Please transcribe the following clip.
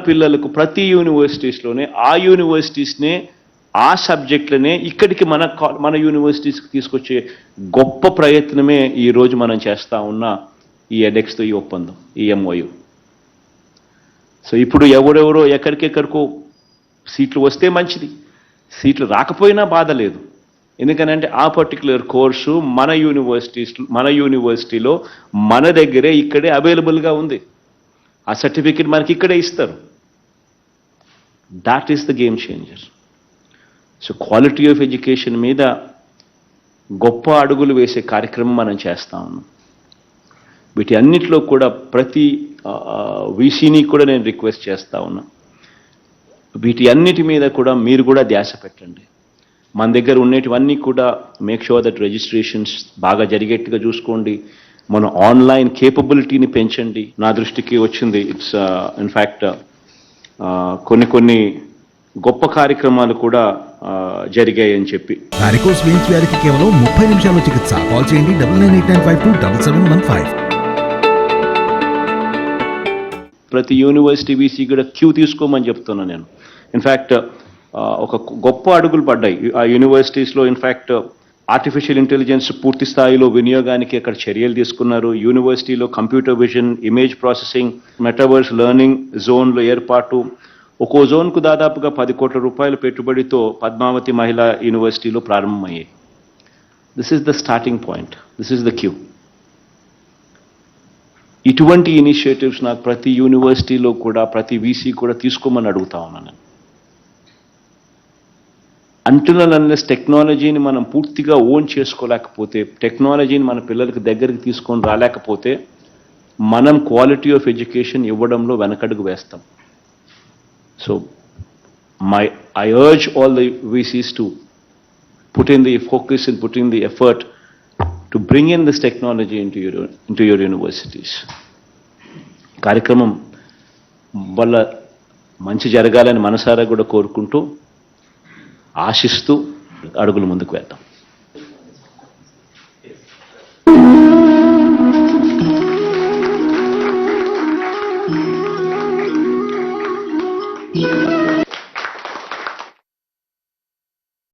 పిల్లలకు ప్రతి యూనివర్సిటీస్లోనే ఆ యూనివర్సిటీస్నే ఆ సబ్జెక్టులనే ఇక్కడికి మన యూనివర్సిటీస్కి తీసుకొచ్చే గొప్ప ప్రయత్నమే ఈరోజు మనం చేస్తూ ఉన్న ఈ ఎడెక్స్తో ఈ ఒప్పందం, ఈ ఎంఓయు. సో ఇప్పుడు ఎవరెవరో ఎక్కడికెక్కడికో సీట్లు వస్తే మంచిది, సీట్లు రాకపోయినా బాధ లేదు. ఎందుకనంటే ఆ పర్టికులర్ కోర్సు మన యూనివర్సిటీలో మన దగ్గరే ఇక్కడే అవైలబుల్గా ఉంది. ఆ సర్టిఫికెట్ మనకి ఇక్కడే ఇస్తారు. That is the game changer. So quality of education మీద గొప్ప అడుగులు వేసే కార్యక్రమం మనం చేస్తా ఉన్నాం. వీటి అన్నిటిలో కూడా ప్రతి వీసీని కూడా నేను రిక్వెస్ట్ చేస్తా ఉన్నా, వీటి అన్నిటి మీద కూడా మీరు కూడా ధ్యాస పెట్టండి. మన దగ్గర ఉండేటివన్నీ కూడా మేక్ షూర్ దట్ రిజిస్ట్రేషన్స్ బాగా జరిగేట్టుగా చూసుకోండి. మన ఆన్లైన్ కేపబిలిటీని పెంచండి. నా దృష్టికి వచ్చింది, ఇట్స్ ఇన్ఫ్యాక్ట్ కొన్ని గొప్ప కార్యక్రమాలు కూడా జరిగాయని చెప్పి. వారికోస్ వెయిన్స్ వ్యాధికి కేవలం 30 నిమిషాల్లో చికిత్స. కాల్ చేయండి 9989527715. ప్రతి యూనివర్సిటీ వీసీ కూడా క్యూ తీసుకోమని చెప్తున్నా నేను. ఇన్ఫ్యాక్ట్ ఒక గొప్ప అడుగులు పడ్డాయి ఆ యూనివర్సిటీస్లో. ఇన్ఫ్యాక్ట్ ఆర్టిఫిషియల్ ఇంటెలిజెన్స్ పూర్తి స్థాయిలో వినియోగానికి అక్కడ చర్యలు తీసుకున్నారు. యూనివర్సిటీలో computer vision, image processing, metaverse learning జోన్ల ఏర్పాటు. ఒక్కో జోన్కు దాదాపుగా 10 కోట్ల రూపాయల పెట్టుబడితో పద్మావతి మహిళా యూనివర్సిటీలో ప్రారంభమయ్యాయి. This is the starting point, this is the cue. ఇటువంటి ఇనిషియేటివ్స్ నాకు ప్రతి యూనివర్సిటీలో కూడా ప్రతి వీసీ కూడా తీసుకోమని అడుగుతా ఉన్నాను. అన్లెస్ టెక్నాలజీని మనం పూర్తిగా ఓన్ చేసుకోలేకపోతే, టెక్నాలజీని మన పిల్లలకి దగ్గరికి తీసుకొని రాలేకపోతే మనం క్వాలిటీ ఆఫ్ ఎడ్యుకేషన్ ఇవ్వడంలో వెనకడుగు వేస్తాం. So I urge all the VCs to put in the focus and put in the effort to bring in this technology into your universities. కార్యక్రమం వల్ల మంచి జరగాలని మనసారా కూడా కోరుకుంటూ, ఆశిస్తూ అడుగులు ముందుకు వేద్దాం.